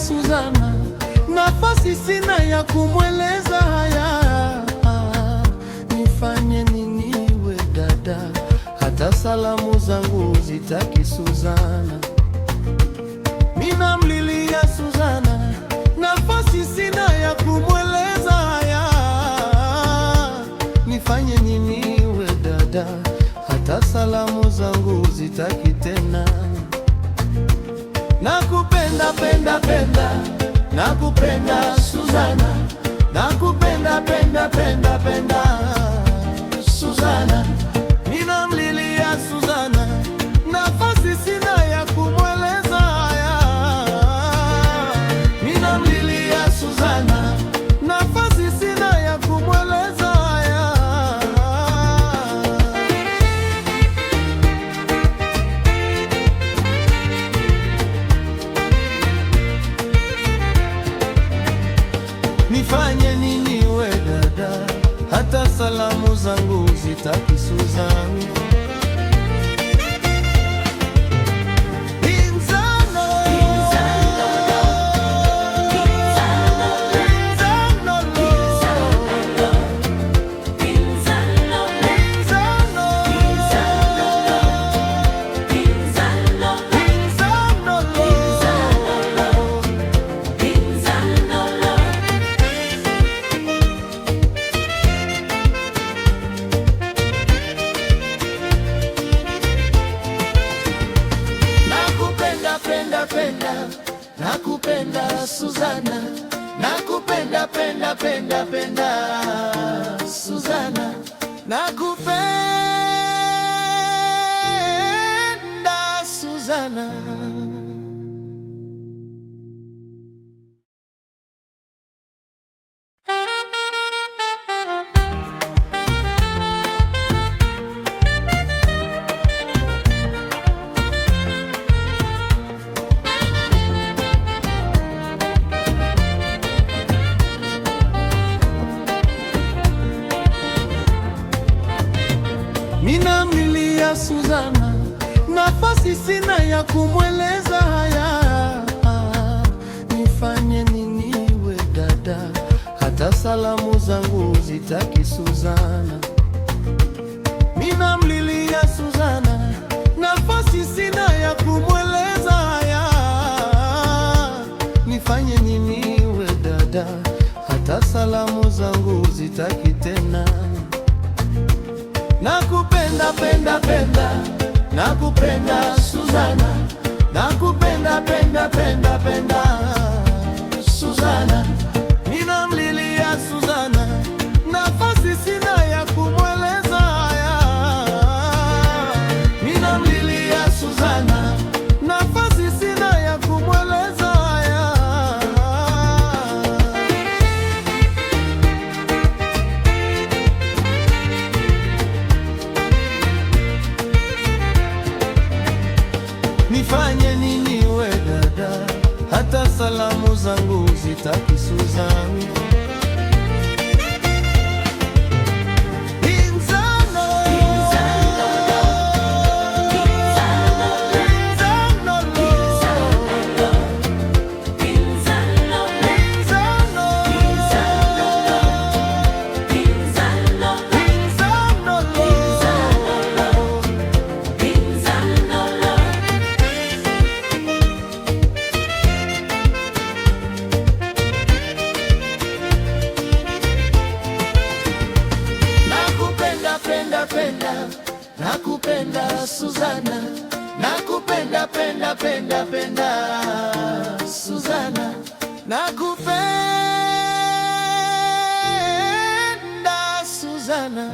Suzana, nafasi sina ya kumweleza haya. Nifanye nini we dada, hata salamu zangu zitaki Suzana. Ninamlilia Suzana, nafasi sina ya kumweleza haya. Nifanye nini we dada, hata salamu zangu zitaki tena. Nakupenda penda penda, nakupenda Suzana, nakupenda penda penda penda Suzana. Ninamlilia Suzana, nafasi sina ya kumweleza haya. Ninamlilia Suzana, nafasi sina ya kumweleza haya. Nifanye nini we dada, hata salamu zangu zitaki Suzana. Nakupenda Suzana, nakupenda penda penda penda Suzana, nakupenda Suzana. Ninamlilia Suzana, nafasi sina ya kumweleza haya. Nifanye nini we dada, hata salamu zangu zitaki Suzana. Ninamlilia Suzana, nafasi sina ya kumweleza haya. Nifanye nini we dada, hata salamu zangu zitaki tena. Nakupenda penda penda, nakupenda Suzana, nakupenda penda penda penda Suzana. Ninamlilia Suzana, nafasi sina ya kumweleza haya. Ninamlilia Suzana, nafasi sina ya kumweleza haya. Nifanye nini we dada, hata salamu zangu zitaki Suzana. Nakupenda Suzana, nakupenda penda penda penda Suzana, nakupenda Suzana.